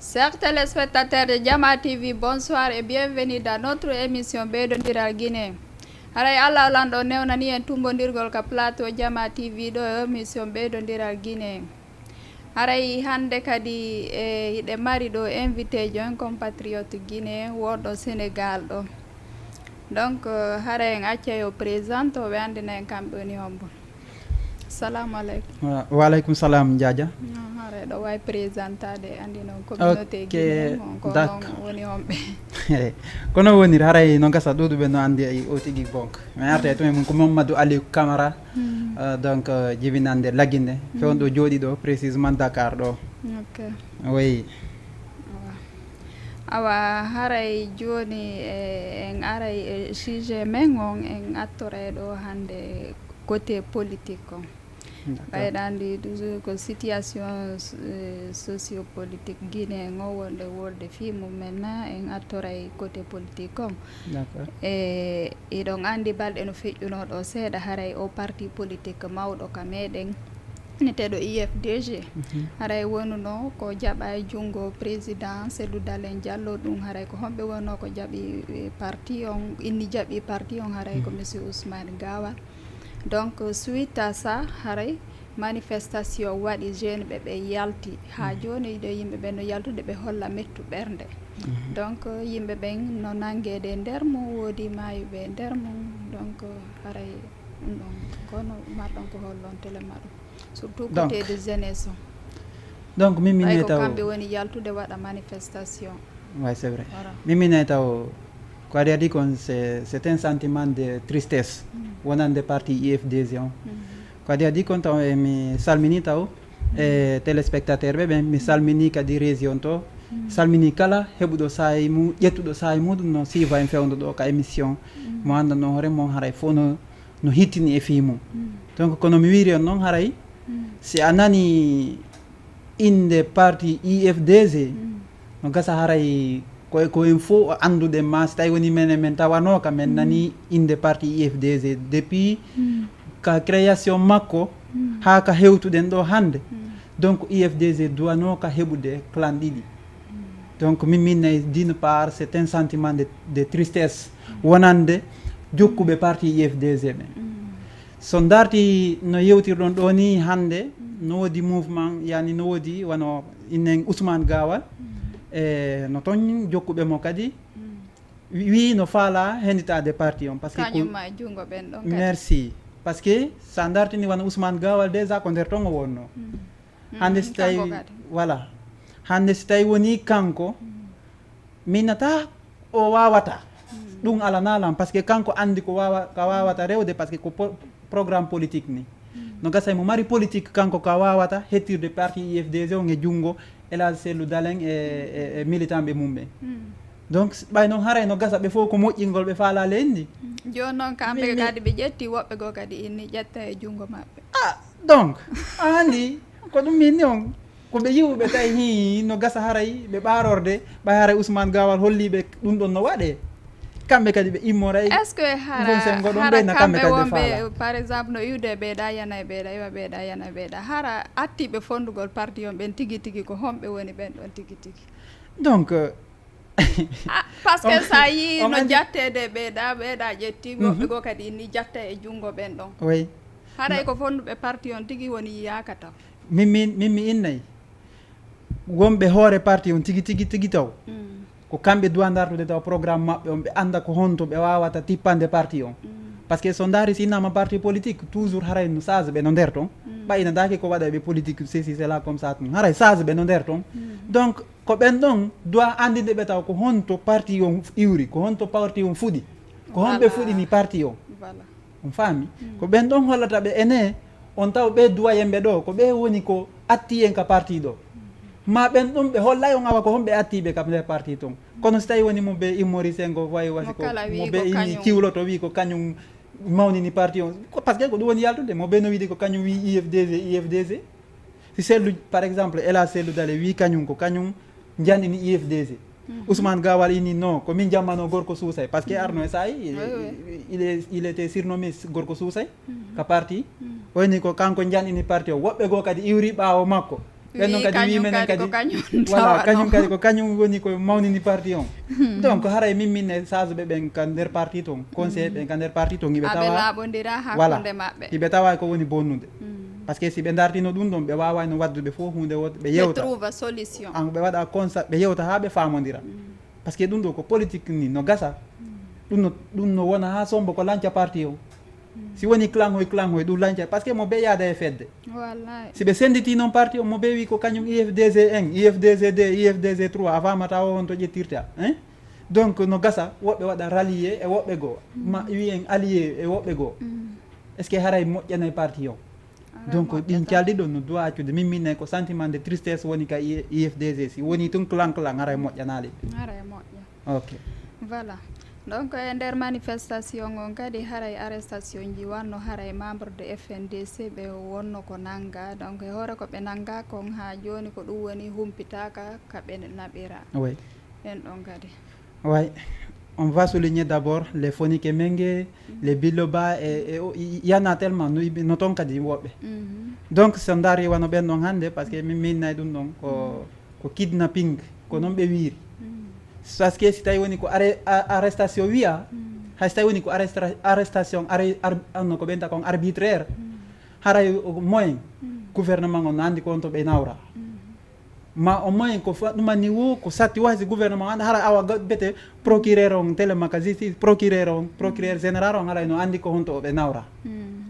Chers téléspectateurs de Jama TV, bonsoir et bienvenue dans notre émission Beydondiral Guinée. Haray Allah lando newnani en tumbondirgol ka plateau Jama TV do émission Beydondiral Guinée. Haray hande kadi hiɗe mari ɗo invité jo en compatriote Guinée woɗɗo Sénégal ɗo. Donc haray en acca yo présente o ɓe andina en kamɓe woni hombo. Assalamu aleykum. Wa aleykum salam Diadia. Haray ɗo way présentade andino communauté Guinée ko non woni homɓe. Kono woniri haray no gasa ɗuɗuɓe no andi o tigui bonk mi arta to min ko Mamadou Aliou Camara donc jibinande Laguinde fewon ɗo jooɗi ɗo précisément Dakar ɗo. Ok. Oui. Awa haray joni en aray sujet men on en attore ɗo hande côté politique on. Ɓayɗandi toujours ko situation sociopolitique Guinée o wonde wolde fi mumen en attoray côté politique on. E iɗon andi balɗe no feƴƴunoɗo seeɗa haray o parti politique mawɗo ka meɗen neteɗo IFDG haray wonuno ko jaɓa e junngo président Cellou Dalein Diallo ɗum haray ko homɓe wonno ko jaɓi parti on inni jaɓi parti on haray ko monsieur Ousmane Gawal. Donc suite à ça haray manifestation waɗi jeune ɓe yalti ha joni ɗo yimɓe ɓe no yaltude ɓe holla mettu ɓernde. Donc yimɓe ɓen no nanguede nder mum woodi mayuɓe nder mum donc haray ɗum ɗon kono marɗon ko hollontele maɗum surtout côté de jeunesse on. Donc mimine taw kamɓe woni yaltude waɗa manifestation. Ouais, c'est vrai. Mimine taw ko aɗa adi kon c'est un sentiment de tristesse wonande parti IFDG on ko adi adi kon taw mi salmini taw e téléspectateur ɓe ɓen mi salmini kadi région to salmini kala heɓuɗo saayi mum ƴettuɗo saayi muɗum no siva en fewdo ɗo ka émission mo andanno hoore mon haray fof no hittini e fi mum donc kono mi wiri on noon haray si a nani inde parti IFDG no gasa haray ko en fof andude ma so tawi woni men tawanoka men nani inde parti IFDG depuis ka création makko ha ka hewtuɗen ɗo hande donc IFDG duwanoka heɓude clan ɗiɗi donc min d'une part c'est un sentiment de tristesse wonande jokkuɓe parti IFDG ɓen so darti no yewtirɗon ɗo ni hande no woodi mouvement yani no woodi wono innen Ousmane Gawal e no toon jokkuɓe mo kadi wi no faala henditade parti on par ce que kañumma jungo ɓen ɗon merci par ce que sa dartini wona Ousmane Gawal déjà ko nder toon o wonno hande so tawi voilà hande so tawi woni kanko minata o wawata ɗum alanalam par ce que kanko andi ko wawata rewde par ce que ko programme politique ni no gasa mo mari politique kanko ka wawata hettirde parti IFDG on e jungo Elhadji Cellou Dalein e militant ɓe mum ɓen donc ɓay noon haray no gasa ɓe fof ko moƴƴingol ɓe faala leydi joni noon kamɓe kadi ɓe ƴetti woɓɓe goo kadi inni ƴetta e jungo maɓɓe donc a andi ko ɗum minni on koɓe yiwɓe tawi hi no gasa haray ɓe ɓarorde ɓay haray Ousmane Gawal holliɓe ɗum ɗon no waɗe kamɓe kadi ɓe immoray est ce que hara kamɓe wonɓe par exemple no iwde ɓeeɗa yana e ɓeeɗa iwa ɓeeɗa yana e ɓeeɗa hara attiɓe fondugol parti on ɓen tigui tigui ko homɓe woni ɓen ɗon tigui tigui donc par ce que sa yi no jattede ɓeeɗa ƴetti woɓɓe goo kadi inni jatta e jungo ɓen ɗon oui haray ko fonduɓe parti on tigui woni yiyaka taw mi innayi wonɓe hoore parti on tigui taw ko kamɓe duwa dartude taw programme maɓɓe on ɓe anda ko honto ɓe wawata tippande parti on par ce que so daari si innama parti politique toujours haray no sage ɓe no nder toon ɓayna daki ko waɗa ɓe politique ceci cela comme ça tum haray sage ɓe no nder toon donc ko ɓen ɗon duwa andinde ɓe taw ko honto parti on iwri ko honto parti on fuɗi ko honɓe fuɗini parti on on faami ko ɓen ɗon hollata ɓe ene on taw ɓe duwa yemɓe ɗo ko ɓe woni ko atti en ka parti ɗo ma ɓen ɗum ɓe hollay on awa ko homɓe attiɓe kam nder parti toon kono so tawi woni mo ɓe immorisen go wayi wasi ko mo ɓe inni ciwloto wi ko kañum mawnini parti on par ce que ko ɗum woni yaltude mo ɓe no wiide ko kañum wi IFDG si Cellou par exemple Elhadji Cellou Dalein wi kañum ko kañum janɗini IFDG Ousmane Gawal inni non ko min jammano gorko suusay par ce que arno e sayi il était surnommé gorko suusay ka parti wayni ko kanko janɗini parti o woɓɓe goo kadi iwri ɓaawo makko ɓen kadi wi menen kadi voilà kañum kadi ko kañum woni ko mawnini parti on donc haray minne sageɓe ɓen ka nder parti ton conseil ɓen ka nder parti ton hiɓe tawa voilà hiɓe tawa ko woni bonnude par ce que si ɓe dartino ɗum ɗon ɓe wawano wadduɓe fof hunde woto ɓe yewta ɓe waɗa constat ɓe yewta ha ɓe famodira par ce que ɗum ɗo ko politique ni no gasa ɗum no wona ha sombo ko lanca parti o si woni clan hoy ɗum lanca par ce que mo ɓe yaada e fedde si ɓe senditi noon parti o mo ɓe wi ko kañum IFDG 1 IFDG 2 IFDG 3 a famata o on to ƴettirta hein donc no gasa woɓɓe waɗa rallié e woɓɓe goo ma wiyen allié e woɓɓe goo est ce que haray moƴƴana e parti o donc ɗin calɗi ɗo no doit accude minne ko sentiment de tristesse woni ka IFDG si woni tun clan haray moƴƴanali ok voilà donc e nder manifestation on kadi haray arrestation ji wanno haray membre de FNDC ɓe wonno ko nanga donc e hoore ko ɓe nanga kon ha joni ko ɗum woni humpitaka kaɓe naɓira oui en ɗon kadi oui on va souligner d'abord les Fonike Mengue les Biloba et il y en a tellement no ton kadi woɓɓe donc so daari wano ɓen ɗon hannde par ce que min nayi ɗum ɗon ko kidnapping ko noon ɓe wiiri par ce que si tawi woni ko arrestation wiya hay so tawi woni ko arrestation anno ko ɓenta kon arbitraire haray moyen gouvernement on andi ko on to ɓe nawra ma au moins ko ɗumanni wo ko satti wasi gouvernement anda hara awa bete procureur on télémaka justice procureur général on haray no andi ko honto o ɓe nawra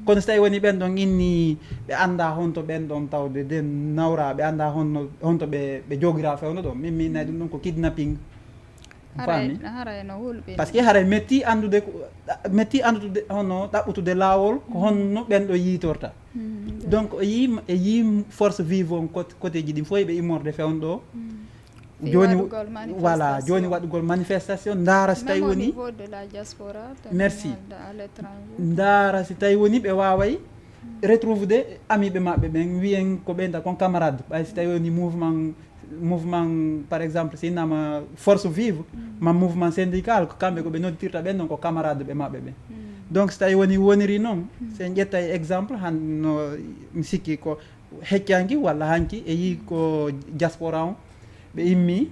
kono so tawi woni ɓen ɗon inni ɓe anda honto ɓen ɗon tawde de nawra ɓe anda honto ɓe jogira fewno ɗo min nayi ɗum ɗon ko kidnapping par ce que haray metti andude hono ɗaɓɓutude lawol ko honno ɓen ɗo yitorta donc e yi force vive on côté ji ɗin fof ɓe immorde fewn ɗo joni voilà joni waɗugol manifestation ndaara si tawi woni merci ndaara si tawi woni ɓe waway retrouve de amiɓe maɓɓe ɓen wiyen ko ɓenta kon camarade ɓay si tawi woni mouvement par exemple si innama force vive ma mouvement syndical ko kamɓe ko ɓe nodditirta ɓen ɗon ko camarade ɓe maɓɓe ɓen donc so tawi woniri noon sen ƴetta e exemple hanno mi sikki ko heccanki walla hanki e yi ko diaspora on ɓe immi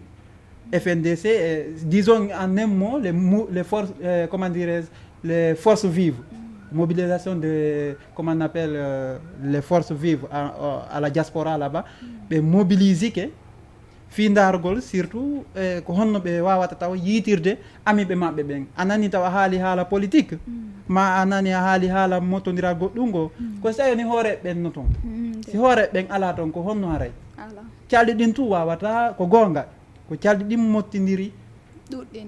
FNDC et disons en un mot les forces comment dirais-je les forces vives mobilisation de comment on appelle les forces vives à la diaspora là-bas ɓe mobilise ke fi dargol surtout ko honno ɓe wawata taw yiitirde amiɓe maɓɓe ɓen anani taw a haali haala politique ma anani a haali haala mottodira goɗɗum go ko so tawi ni hoore ɓen no toon si hoore ɓen ala toon ko honno haray calɗi ɗin tu wawata ko gonga ko calɗi ɗin mottidiri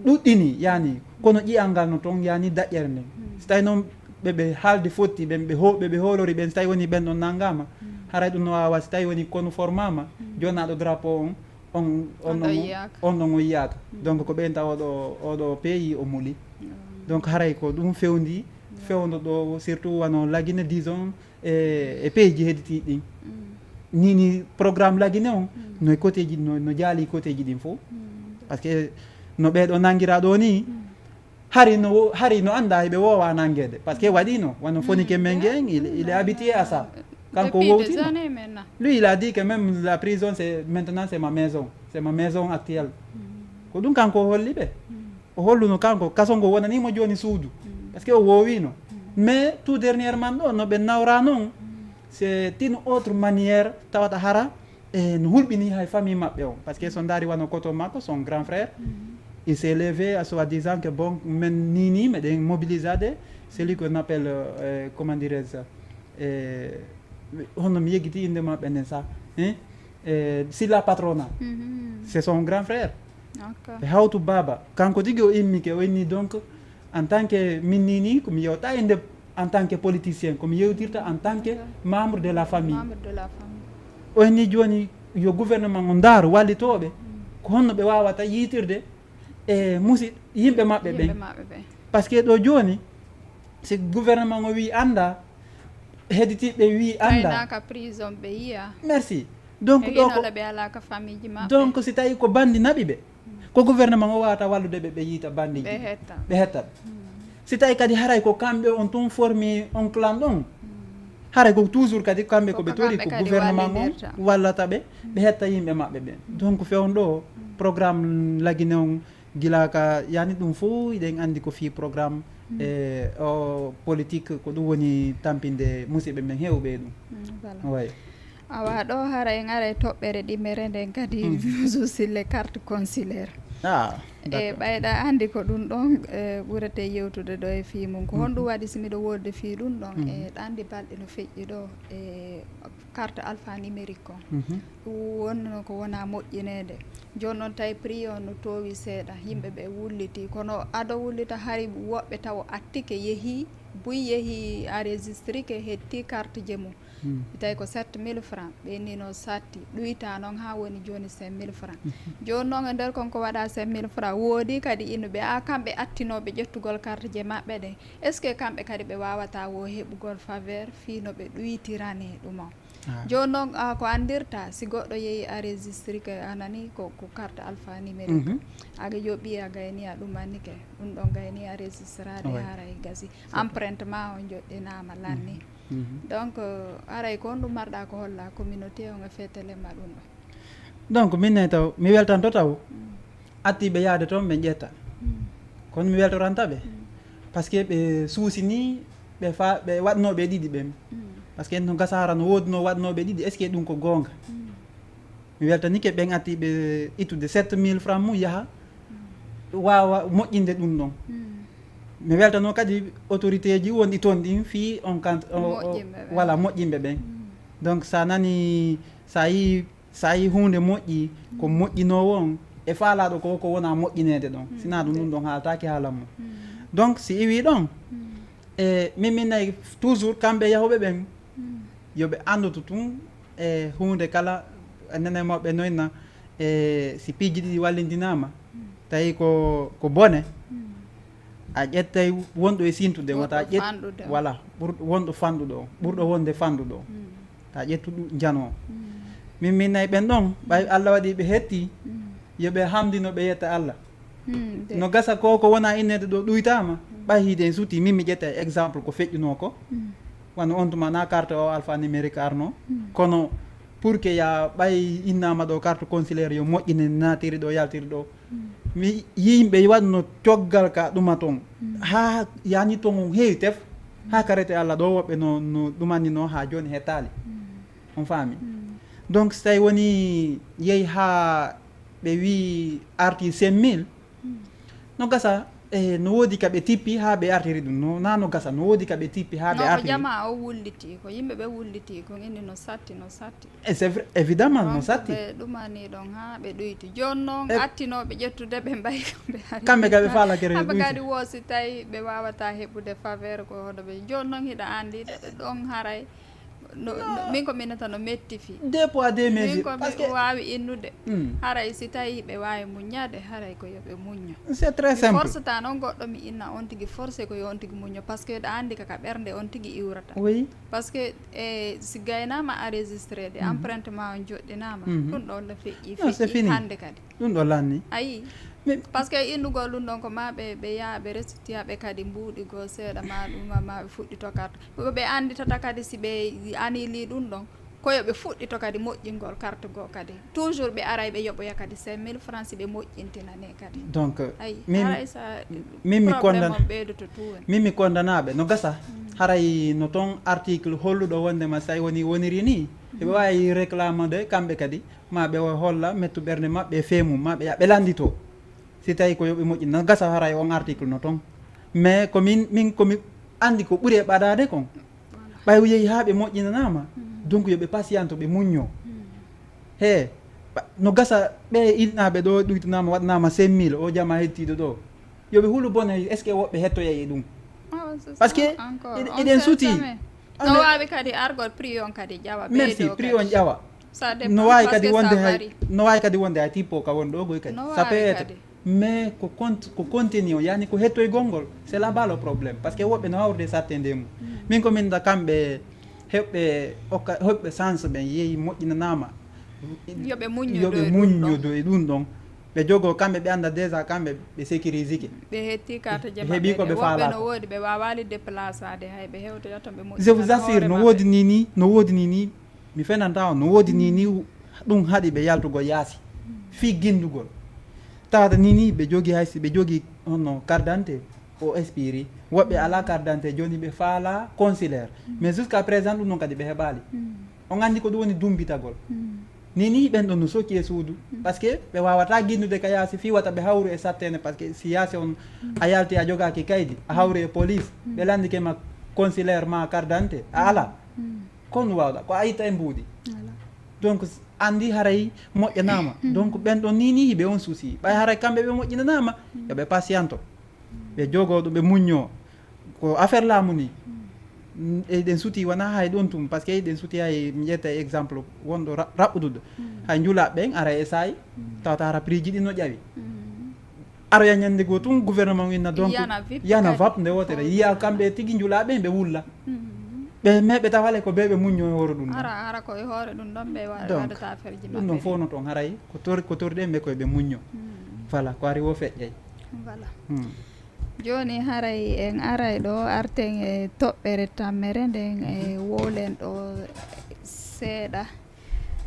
ɗuɗɗini yani kono ƴiyal ngal no toon yani daƴƴere nden so tawi noon ɓeɓe haalde fotti ɓeɓe hoolori ɓen so tawi woni ɓen ɗon nanggama haray ɗum no wawa so tawi woni kono formama jonaɗo drapeau on ɗon o yiyaka donc ko ɓen taw oɗo pays o muuli donc haray ko ɗum fewdo ɗo surtout wano Laguine disons e pays ji hedditi ɗin nini programme Laguine on no côté ji no jaali côté ji ɗin fof par ce que no ɓeɗo nanguira ɗo ni hari no anda ɓe wowa nanguede par ce que waɗino wano Fonike Mengue en il est habitué à ça kanko wowtino lui il a dit que même la prison maintenant c'est ma maison actuelle ko ɗum kanko o holli ɓe o holluno kanko kaso ngo wonanimo joni suudu par ce que o wowino mais tout dernièrement ɗo no ɓe nawra noon c'est une autre manière tawata hara e no hulɓini hay famille maɓɓe o par ce que so daari wano koto makko son grand frère il s'est levé à soi disant que bon men nini meɗen mobilisade celui qu'on appelle comment dirais-je hono mi yeggiti inde maɓɓe nden sa Silla Patrona c'est son grand frère ɓe hawtu baba kanko tigui o immike o inni donc en tant que min nini komi yewta inde en tant que politicien komi yewtirta en tant que membre de la famille o inni joni yo gouvernement o ndaaru wallitoɓe ko honno ɓe wawata yiitirde e yimɓe maɓɓe ɓen par ce que ɗo joni si gouvernement o wi anda hedditiɓe wi anda merci donc donc si tawi ko bandi naɓi ɓe ko gouvernement o wawata wallude ɓe yiita bandiji ɓe hettat si tawi kadi haray ko kamɓe on tun formi on clan ɗon hare ko toujours kadi kamɓe koɓe tori ko gouvernement on wallata ɓe ɓe hetta yimɓe maɓɓe ɓen donc fewn ɗo programme lagine on gila ka yani ɗum fo iɗen andi ko fi programme o politique ko ɗum woni tampinde musidɓe men hewɓe ɗum way awa ɗo hara en ara e toɓɓere ɗimmere nden kadi jusille carte consulaire e ɓayɗa andi ko ɗum ɗon ɓurete yewtude ɗo e fii mum ko honɗum waɗi simiɗo wodde fii ɗum ɗon e ɗandi balɗe no feƴƴi ɗo e carte alphanumérique o ɗum wonno ko wona moƴƴinede joni noon tawi prix o no towi seeɗa yimɓe ɓe wulliti kono aɗa wullita hari woɓɓe taw attike yeehi buy yeehi enregistrike hetti carte je mum tawi ko 7000 francs ɓennino satti ɗuyta noon ha woni joni 5000 francs joni noon e nder konko waɗa 5000 francs woodi kadi innuɓe kamɓe attinoɓe ƴettugol carte je maɓɓe ɗe est ce que kamɓe kadi ɓe wawata wo heɓugol faveur fino ɓe ɗuytirane ɗum o joni noon ko andirta si goɗɗo yeehi enregistrike anani ko carte alphanumérique aga yoɓi a gayni a ɗumannike ɗum ɗon gayni a registrade hara e gasi empreinte ma o joɗɗinama lanni donc aray ko ɗum marɗa ko holla communauté o e feetelema ɗum ɗo donc minne taw mi weltanto taw attiɓe yaade toon ɓe ƴetta kono mi weltorantaɓe par ce que ɓe suusini ɓe waɗnoɓe ɗiɗi ɓen par ce que en no gasara no woodi no waɗnoɓe ɗiɗi est ce que ɗum ko gonga mi weltanike ɓen attiɓe ittude 7000 francs mum yaaha wawa moƴƴinde ɗum ɗon mi weltano kadi autorité ji wonɗi toon ɗin fi on kan voilà moƴƴimɓe ɓen donc sa nani sa yi hunde moƴƴi ko moƴƴinowo on e faalaɗo ko wona moƴƴinede ɗon sina ɗum ɗum ɗon haaltaki haalan mum donc si iwi ɗon e min nayi toujours kamɓe yahoɓe ɓen yoɓe andutu tun e hunde kala nene mawɓe noyna e si piiji ɗiɗi wallidinama tawi ko bone a ƴettay wonɗo e sintude wata ƴet voilà wonɗo fanɗuɗo o ɓurɗo wonde fanɗuɗo o ta ƴettu jano min nayi ɓen ɗon ɓay Allah waɗi ɓe hetti yoɓe hamdino ɓe yetta Allah no gasa ko wona innede ɗo ɗuytama ɓay hiide en suuti min mi ƴetta exemple ko feƴƴuno ko wano on tuma na carte o alphanumérique arno kono pour que ya ɓay innama ɗo carte consulaire yo moƴƴine natiri ɗo yaltiri ɗo mi yimɓe waɗno coggal ka ɗuma toon ha yani toon heewi tef ha karete Allah ɗo woɓɓe no ɗumannino ha joni hettali on faami donc so tawi woni yeehi ha ɓe wi arti 5000 no gasa no woodi kaɓe tippi ha ɓe artiri ɗum no gasa no woodi kaɓe tippi ha ɓe artiri jama o wulliti ko yimɓe ɓe wulliti ko inni no satti et c'est vrai évidemment no satti ɓe ɗumani ɗon ha ɓe ɗoyti joni noon attinoɓe ƴettude ɓe mbayi kamɓe kaɓe faalakere kamɓe kadi woosi tawi ɓe wawata heɓude faveur ko hoɗo ɓe joni noon hiɗa andi ɗon haray min ko minata no mettifi deux poids deux mesures parce que wawi innude haray si tawi ɓe wawi muññade haray ko yoɓe muñño c'est très simple force ta noon goɗɗo mi inna on tigui forcé ko yo on tigui muñño par ce que ɗa andi kaka ɓerde on tigui iwrata oui par ce que si gaynama enregistré de empreinte ma on joɗɗinama ɗum ɗon no feƴƴi hande kadi ɗum ɗo lanni ayi par ce que innugol ɗum ɗon ko ma ɓe yaa ɓe resitiyaɓe kadi mbuuɗi goo seeɗa ma ɗum ma ɓe fuɗɗito carte ɓe anditata kadi si ɓe anili ɗum ɗon koyo ɓe fuɗɗito kadi moƴƴingol carte goo kadi toujours ɓe aray ɓe yoɓoya kadi 5000 francs si ɓe moƴƴintinane kadi donc haray sa probléme on ɓeydoto tuwoni min mi condanaɓe no gasa haray no toon article holluɗo wondema so tawi woniri ni eɓe wawi réclame de kamɓe kadi ma ɓe holla mettu ɓerde maɓɓe e feemum ma ɓe ya ɓe landito si tawi ko yoɓe moƴƴi no gasa haray on article no toon mais komin komi andi ko ɓuuri e ɓaɗade kon ɓay yeehi ha ɓe moƴƴinanama donc yoɓe patiente ɓe muñño he no gasa ɓe innaɓe ɗo ɗuytanama waɗnama 5000 o jama hettiɗo ɗo yoɓe huulu bone est ce que woɓɓe hettoya e ɗum par ce que eɗen suuti no wawi kadi argol prix on kadi ƴawa merci prix on ƴawa no wawi kadi wonde hay tippo ka won ɗo goy kadi ça peut être mais ko continue o yani ko hettoygol ngol c'est là bas le problème par ce que woɓɓe no hawrde satte ndemu min komin da kamɓe heɓɓe chance ɓen yeehi moƴƴinanama yoɓe muññodo e ɗum ɗon ɓe jogo kamɓe ɓe anda déjà kamɓe ɓe sécurisike ɓe hetti carte je heeɓi ko ɓe faala no woodi ɓe wawali déplacade hay ɓe hewtoya to ɓe moƴƴi je vous assure no woodi ni mi fenanta on no woodi ni ɗum haɗi ɓe yaltugo yaasi fi guindugol tawata ni ɓe jogi haysi ɓe jogi honno carte d'identité o expiri woɓɓe ala carte d'identité joni ɓe faala consulaire mais jusqu'à présent ɗum noon kadi ɓe heɓali on andi ko ɗum woni dumbitagol ni ɓen ɗon no sokki e suudu par ce que ɓe wawata guindude ka yaasi fi wata ɓe hawru e sattene par ce que si yaasi on a yalti a jogaki kaydi a hawru e police ɓe landike ma consulaire ma carte d'identité a ala kono wawɗa ko a yitta e mbuuɗi donc andi haray moƴƴanama donc ɓen ɗon ni hiɓe on souci ɓay haray kamɓe ɓe moƴƴinanama yoɓe patiento ɓe jogoɗo ɓe muñño ko affaire laamu ni eɗen suuti wona hay ɗon tum par ce que eɗen suuti hay mi ƴetta exemple wonɗo raɓɓuduɗo hay julaɓe ɓen ara e sayi tawata hara prix ji ɗi no ƴawi aroya ñande goo tun gouvernement winna donc yana vap nde wotere yiya kamɓe tigui julaɓe ɓe wulla ɓe meɓe tawale ko ɓe muñño e hoore ɗum ara koye hoore ɗum ɗon ɓe waɗata affaire ji ɗum ɗon fof no toon haray ko torɗen ɓe koye ɓe muñño voilà ko ari wo feƴƴay voilà joni haray en aray ɗo arten e toɓɓere tammere nden e wolen ɗo seeɗa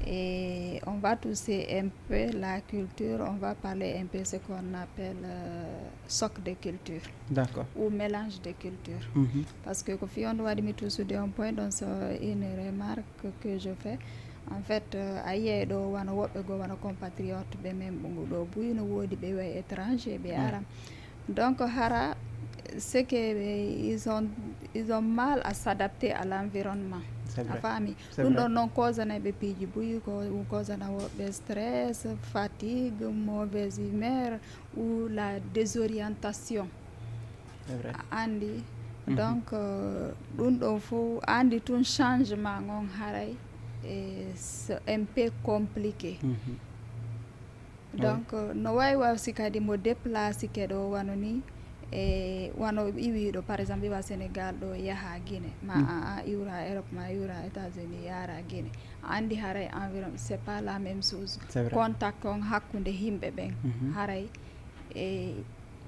et on va toucher un peu la culture, on va parler un peu ce qu'on appelle socle de culture. D'accord. Ou mélange de culture. Parce que quand on doit me toucher un point, donc c'est une remarque que je fais. En fait, ailleurs do wana woɓɓe go wana compatriote ɓe men ɓungu ɗo buy no woodi ɓe way étranger ɓe ara. Donc hara c'est que ils ont mal à s'adapter à l'environnement. A faami ɗum ɗon noon causana ɓe piiji buyi ko causana woɓɓe stress, fatigue, mauvaise humeur ou la désorientation. Andi donc ɗum ɗon fof andi tun changement on haray c'est un peu compliqué. Donc no wawi wawsi kadi mo déplace keɗo wano ni e wano iwiɗo par exemple iwa Sénégal ɗo yaha Guinée ma a iwra Europe ma iwra États-Unis yara Guinée andi haray environ c'est pas la même chose. Contact on hakkude himɓe ɓen haray e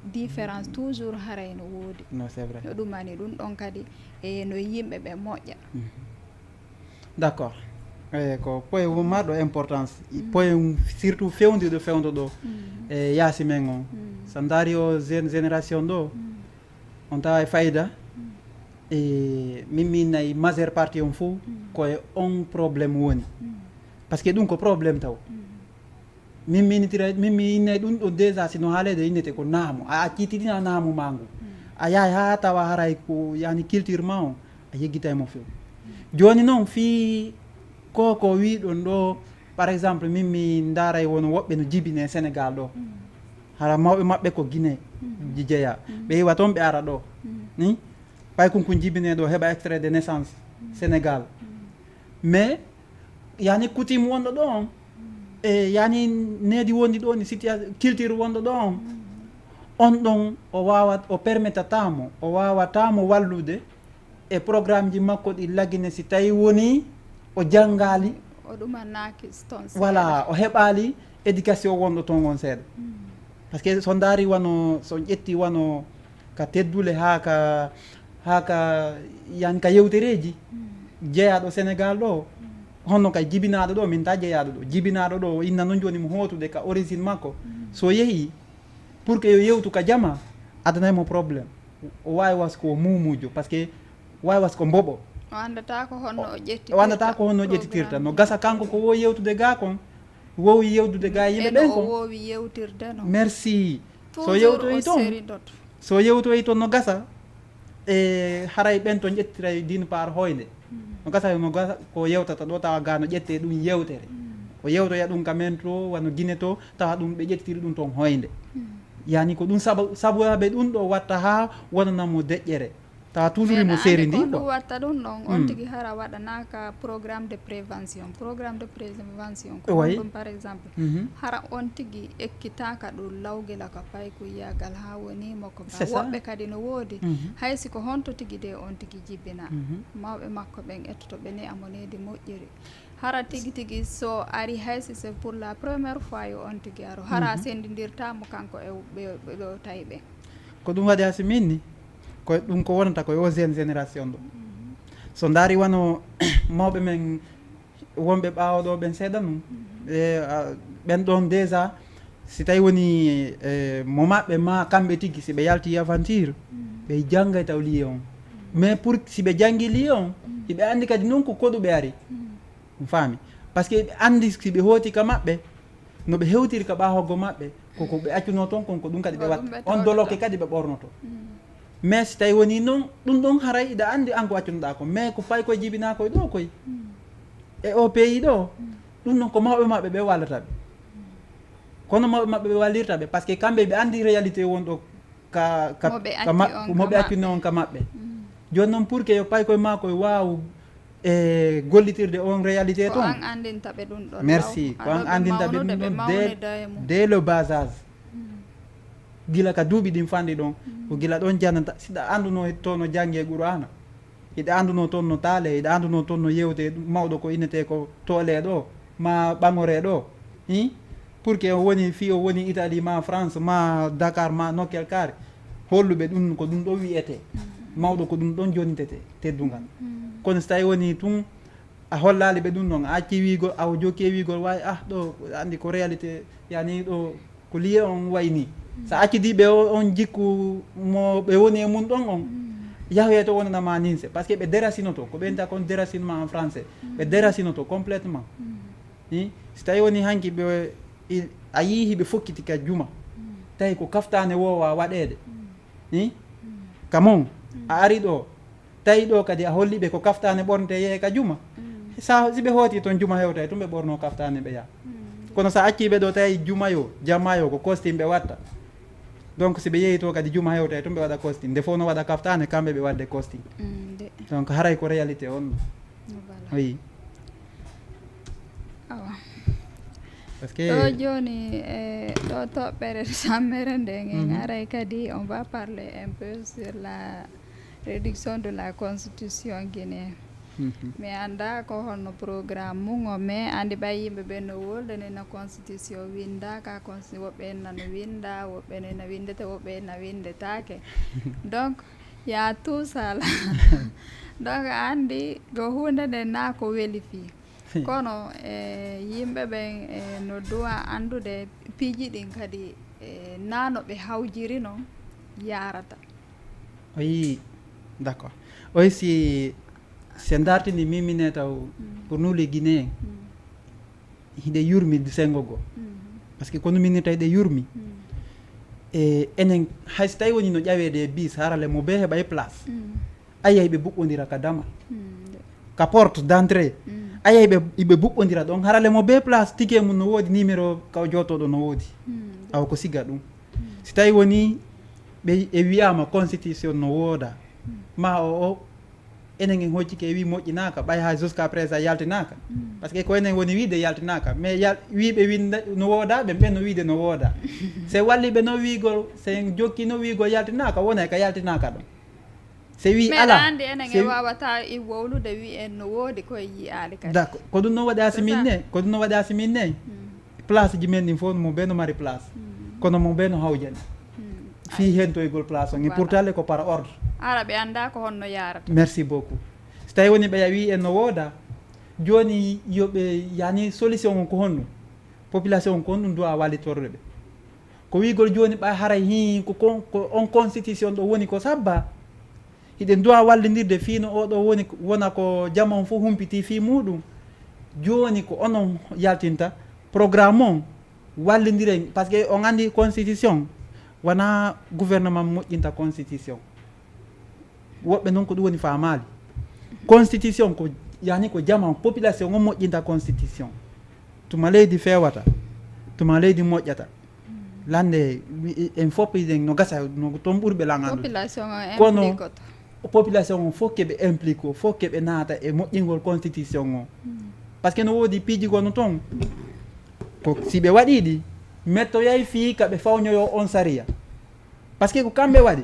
différence toujours haray no woodi no ɗumani ɗum ɗon kadi e no yimɓe ɓe moƴƴa. D'accord. Ko point marɗo importance point surtout fewdiɗo ɗo e yaasi men on so daari o génération ɗo on tawa e fayida e min nayi majeure partie on fof koye on probléme woni par ce que ɗum ko probléme taw min mi innayi ɗum ɗo déjà sino haalede innete ko naamu a accitiɗina naamu ma ngu a yahay ha tawa haray ko yani culture ma on a yeggitaymo few joni noon fi ko wiɗon ɗo par exemple min mi ndaray wono woɓɓe no jibine Sénégal ɗo hara mawɓe maɓɓe ko Guinée jeeya ɓe yiwa toon ɓe ara ɗo ni ɓay konko jibine ɗo heɓa extrait de naissance Sénégal mais yani coutume wonɗo ɗo on e yani needi wondi ɗo ni situation culture wonɗo ɗo on ɗon o permettatamo o wawatamo wallude e programme ji makko ɗi laggine si tawi woni o janngali o ɗumanaki ton voilà o heɓali éducation wonɗo toon on seeɗa par ce que so daari wano so ƴetti wano ka teddule haka yani ka yewtereji jeeyaɗo Sénégal ɗo honno kay jibinaɗo ɗo min ta jeeyaɗo ɗo jibinaɗo ɗo inna noon joni mo hootude ka origine makko so yeehi pour que yo yewtu ka jama adanaymo probléme o wawi wasko mumujo par ce que wawi wasko mboɓo o andata ko honno o ƴettitirta no gasa kanko ko wo yewtude ga kon wowi yewtude ga yimɓe ɓen kon wowi yewtirde no merci so yewtoyi toon no gasa e haray ɓen to ƴettiray d'une part hoyde no gasa ko yewtata ɗo tawa ga no ƴette ɗum yewtere o yewtoya ɗum kamen to wano Guinée to tawa ɗum ɓe ƴettiri ɗum toon hoyde yani ko ɗum sababe ɗum ɗo watta ha wonanamo deƴƴere tawa toujours mo séri ndi ɗum watta ɗum ɗon on tigui hara waɗanaka programme de prévention ko ɗum par exemple hara on tigui ekkitaka ɗum lawguela ko paykuyagal ha wonimo ko ba woɓɓe kadi no woodi haysi ko honto tigui de on tigui jibbina mawɓe makko ɓen ettoto ɓe ne amonede moƴƴiri hara tigi so ari haysi c'est pour la première fois yo on tigi aro hara sendidirtamo kanko e ɓe tayɓe ko ɗum waɗi hasi minni ko ɗum ko wonata ko yo jeune génération ɗo so daari wano mawɓe men wonɓe ɓawoɗo ɓen seeɗa num ɓen ɗon déjà si tawi woni mo maɓɓe ma kamɓe tigi si ɓe yalti aventure ɓe janggay taw lié on mais pour si ɓe janggi lié on hiɓe andi kadi noon ko koɗuɓe ari faami par ce que ɓe andi si ɓe hooti ka maɓɓe no ɓe hewtiri ka ɓahoggo maɓɓe koko ɓe accuno toon kon ko ɗum kadi ɓe watta on doloke kadi ɓe ɓornoto mais si tawi woni noon ɗum ɗon haray iɗa andi an ko accunoɗa ko mais ko fayi koye jibina koye ɗo koye e o pays ɗo ɗum noon ko mawɓe maɓɓe ɓe wallataɓe kono mawɓe maɓɓe ɓe wallirtaɓe par ce que kamɓe ɓe andi réalité wonɗo moɓe accune on ka maɓɓe joni noon pour que yo pay koye ma koye waw e gollitirde on réalité toon merci ko an andintaɓe ɗum ɗon dès le bas âge gila ka duuɓi ɗin fandi ɗon ko gila ɗon jannata siɗa anduno toon no janggue e Qur'ana iɗa anduno toon no taale iɗa anduno toon no yewte mawɗo ko innete ko toole ɗo ma ɓamore ɗo pour que o woni fi o woni Italie ma France ma Dakar ma nokkel kaari holluɓe ɗum ko ɗum ɗo wiyete mawɗo ko ɗum ɗon jonitete teddungal kono so tawi woni tun a hollali ɓe ɗum ɗon a acci wigol awo jokki wigol wawi ɗo andi ko réalité yani ɗo ko lié on wayni sa accidiɓe on jikku mo ɓe woni e mum ɗon on yahwe to wonanama ninse par ce que ɓe déracinoto ko ɓeynta kon déracinement en français ɓe déracinoto complètement so tawi woni hanki ɓe a yii hiɓe fokkiti ka juma tawi ko kaftane wowa waɗede kamon a ari ɗo tawi ɗo kadi a holliɓe ko kaftane ɓornete yeehe ka juma sa siɓe hooti toon juma hewta tum ɓe ɓorno kaftane ɓe yaha kono sa acciɓe ɗo tawi juma yo jamma yo ko costume ɓe watta donc siɓe yeehi to kadi juma hewta tum ɓe waɗa costume nde fof no waɗa kaftane kamɓe ɓe wadde costume donc haray ko réalité on oui parce que ɗo joni ɗo toɓɓere sammere nden en aray kadi on va parler un peu sur la réduction de la constitution guinéenne mais anda ko honno programme mum o mais andi ɓay yimɓe ɓe no woldani no constitution windaka woɓɓe nano winda woɓɓe nena windete woɓɓe na windetake donc ya tout ça là donc andi ko hunde nde na ko weeli fi kono yimɓe ɓen no duwa andude piiji ɗin kadi nano ɓe hawjiri noon yarata oui d' accord oy si dartini mimine taw pour nous les guinéen hiɗe yurmi sengo go par ce que kono minni tawi ɗe yurmi e enen hayso tawi woni no ƴawede bis harale mo be heɓa e place ayay ɓe buɓɓodira ka damal ka porte d' entrée ayay ɓe buɓɓodira ɗon harale mo be place ticket mum no woodi numéro kaw jotoɗo no woodi awa ko siga ɗum si tawi woni ɓe e wiyama constitution no wooda ma o enen en hoccike wi moƴƴinaka ɓay ha jusqu'à présent yaltinaka par ce que ko enen woni wiide yaltinaka mais wiɓe winda no woodaɓe ɓen no wiide no wooda se walliɓe no wiigol sen jokki no wiigol yaltinaka wona ka yaltinaka ɗon se wi ala andi enen e wawata i wowlude wi en no woodi koye yiyali kadi d' accord ko ɗum no waɗi asiminne ko ɗum no waɗi asiminne place ji men ɗin fof mo ɓe no mari place kono mo ɓe no hawjani fi hentoygol place on et pourtant ko par ordre ara ɓe anda ko honno yarata merci beaucoup so tawi woni ɓe wi en no wooda joni yoɓe yani solution on ko honɗum population on ko honɗum duwa wallitorde ɓe ko wigol joni ɓa haray hi ko on constitution ɗo woni ko sabba hiɗen duwa wallidirde fino oɗo woni wona ko jamon fof humpiti fi muɗum joni ko onon yaltinta programme on wallidiren par ce que on andi constitution wona gouvernement moƴƴinta constitution woɓɓe noon ko ɗum woni famali constitution ko yani ko jama population o moƴƴinta constitution tuma leydi fewata tuma leydi moƴƴata lande en fof no gasa no toon ɓurɓe langandude kono population o fof keɓe implique o fof keɓe naata e moƴƴingol constitution o par ce que no woodi piiji gono toon ko si ɓe waɗiɗi metto yay fii kaɓe fawñoyo on saria par ce que ko kamɓe waɗi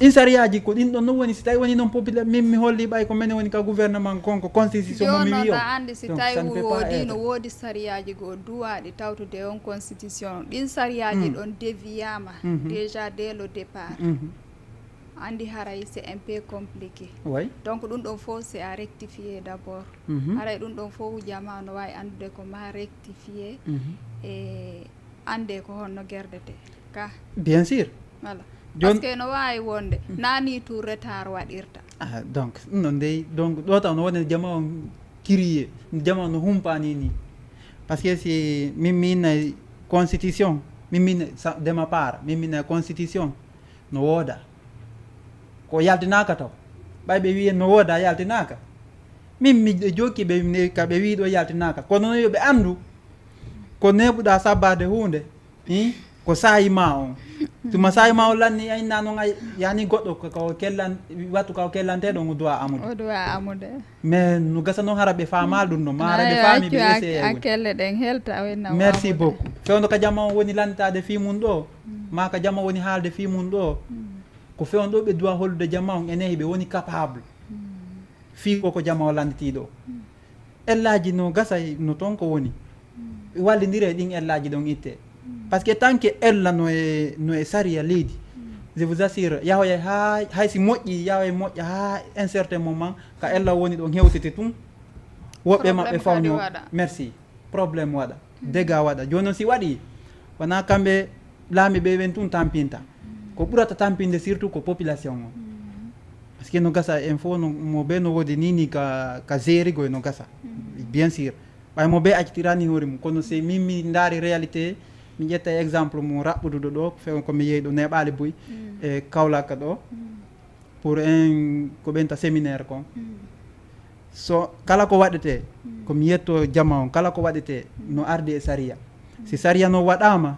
insariyaji ko ɗin ɗon no woni si tawi woni noon populaire min mi holli ɓay ko minen woni ka gouvernement konko constitution momi wi o andi si tawi woodi no woodi sariyaji goo duwaɗi tawtude on constitution ɗin sariyaji ɗon déviyama déjà dès le départ andi haray c'est un peu compliqué donc ɗum ɗon fof c'est à rectifier d'abord haray ɗum ɗon fof jama no wawi andude ko ma rectifier e ande ko honno gerdete ka bien sûr voilà parce que no wawi wonde nani tout retard waɗirta donc non dey donc ɗo taw no woni jama on kiriye jama no humpani ni parce que si min constitution min de ma part min constitution no wooda ko yaltinaka taw ɓay ɓe wiyen no wooda yaltinaka min mi jokki ɓe kaɓe wi ɗo yaltinaka kono no yoɓe andu ko neɓuɗa sabbade hunde ko sayima on tuma sayima o lanni ayna noon yani goɗɗo ko kellan wattu ka kellanteɗo o dowa amude mais no gasa noon hara ɓe famal ɗum no mara nde faami ɓe essaye kelle ɗen helta wenna merci beaucoup fewno ka jamma on woni lantade fi mum ɗo ma ka jamma woni haalde fi mum ɗo ko fewn ɗo ɓe duwa hollude jamma on eneyi ɓe woni capable fi koko jamma o landitiɗo ellaji no gasa no toon ko woni wallidire ɗin ellaji ɗon itte par ce que tant que ella no e sariya leydi je vous assure yahoya hay si moƴƴi yahoya moƴƴa ha un certain moment ka ella woni ɗon hewtete tun woɓɓe maɓɓe fawno merci probléme waɗa dégâts waɗa joni noon si waɗi wona kamɓe laami ɓe ɓen tun tampinta ko ɓurata tampinde surtout ko population o par ce que no gasa en fof mo ɓe no wodi nini ka gérigoy no gasa bien sûr ɓay mo ɓe accitirani hoore mum kono si min mi daari réalité mi ƴetta exemple mo raɓɓuduɗo ɗo few komi yeeyi ɗo neɓali boy e kawlaka ɗo pour un ko ɓenta séminaire kon so kala ko waɗete komi yetto jama on kala ko waɗete no ardi e saria si saria no waɗama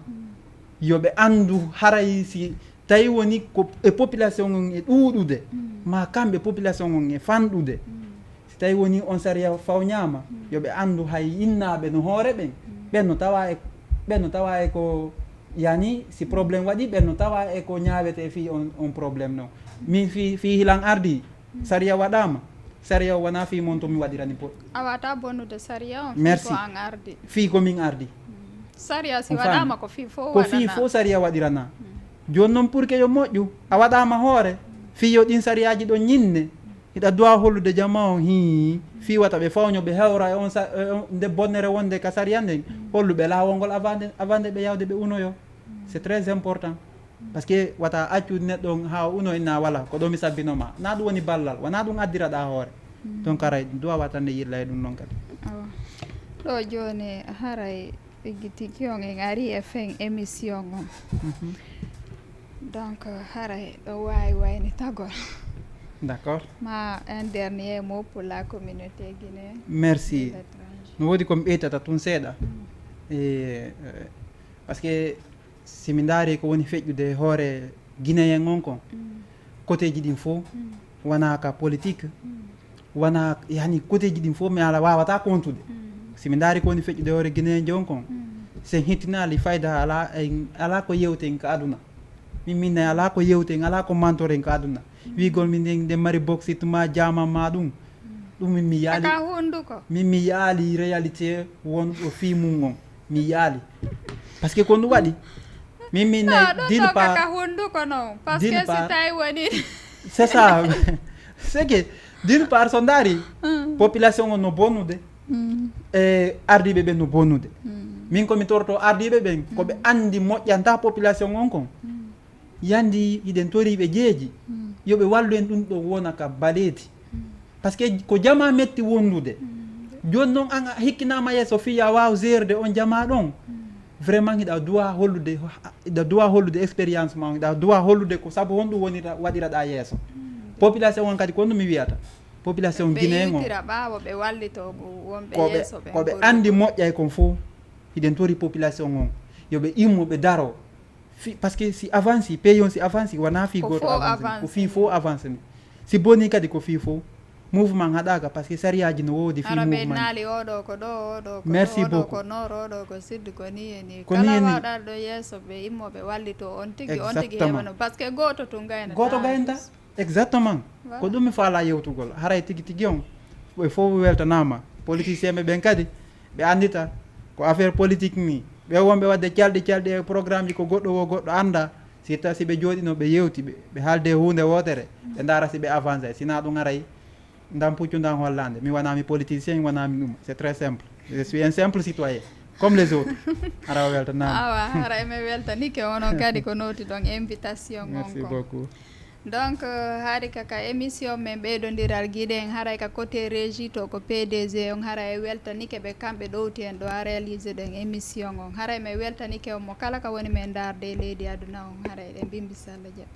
yoɓe andu haray si tawi woni ko e population on e ɗuuɗude ma kamɓe population on e fanɗude si tawi woni on saria fawñama yoɓe andu hay innaɓe no hoore ɓen ɓen no tawa e ko yani si probléme waɗi ɓen no tawa e ko ñawete fi on probléme noon min fi hilan ardi saria waɗama saria o wona fi mon to mi waɗirani pot a wata bonnude saria on merci ko an ardi fi komin ardi saria si waɗama ko fi fo saria waɗirana joni noon pour que yo moƴƴu a waɗama hoore fiyo ɗin sariyaji ɗo ñinne hiɗa duwa hollude jama on fi wata ɓe fawño ɓe hewra e on nde bonnere wonde ka saria nden holluɓe lawol ngol avant nde ɓe yawde ɓe unoyo c'est très important par ce que wata accu neɗɗo ha uno ina wala ko ɗo mi sabbinoma na ɗum woni ballal wona ɗum addiraɗa hoore donc haray duwa watande yilla e ɗum noon kadi ɗo joni haray tigui on en ari e fen émission on donc haray ɗo wawi wayni tagol d'accord ma un dernier mot pour la communauté guinéenne merci no woodi komi ɓeytata tun seeɗa e par ce que simi daari ko woni feƴƴude hoore guinéen on kon côté ji ɗin fof wona ka politique wona yani côté ji ɗin fof mi ala wawata comptude simi daari ko woni feƴƴude hoore guinéen jon kon sen hittinali fayda ala ko yewten ka aduna min ala ko yewten ala ko mentoren ka aduna wigol min nde mari boxit ma jama ma ɗum mi yaali mi yaali réalité won ɗo fi mum on mi yaali par ce que ko ɗum waɗi min d'une part c'est ça c'est que d'une part so daari population o no bonnude e ardiɓe ɓen no bonnude min komi torto ardiɓe ɓen koɓe andi moƴƴanta population on kon yandi iɗen toriɓe jeeji yoɓe wallu en ɗum ɗo wona ka baleedi par ce que ko jama metti wondude joni noon an hikkinama yesso fiya waw gérde on jama ɗon vraiment hiɗa duwa hollude expérience ma hiɗa duwa hollude ko saabu honɗum woni waɗiraɗa yesso population on kadi ko ɗum mi wiyata population guinéen on koɓe andi moƴƴay kon fof hiɗen tori population on yoɓe immo ɓe daro par ce que si avance pays on si avance wona fi goto avance ko fi fo avance ni si boni kadi ko fi fo mouvement haɗaka par ce que sariyaji no wodi fi mouvement naali oɗo ko ɗo oɗo ko merci oɗo beaucoup ko nord oɗo ko sud ko ni e ni Ko ni e kala ni. wawɗa ɗo yesso ɓe immoɓe wallito on tigi Exactement. heɓano par ce que goto to gaynata goto gaynta exactement Voilà. ko ɗum mi faala yewtugol haray tigi tigi on ɓe fof weltanama politicien ɓe ɓen kadi ɓe andita ko affaire politique ni ɓe wonɓe wadde calɗi e programme ji ko goɗɗo wo goɗɗo anda si tawi si ɓe jooɗino ɓe yewti ɓe haalde hunde wotere ɓe daara si ɓe avancé sina ɗum aray ndam puccudan hollande mi wonami politicien mi wonami ɗum c'est très simple je suis un simple citoyen comme les autres ara o weltanama awa hara eme weltanike onon kadi ko noti ɗon invitation merci on ko beaucoup donc haari kaka émission men ɓeydodiral guiɗe en haray ka côté régie to ko PDG on haray weltanike ɓe kamɓe ɗowti en ɗo a réalisé ɗen émission on haray mi weltanike on mo kala ka woni men darde e leydi aduna on haray ɗe mbimbi sallah jaɓi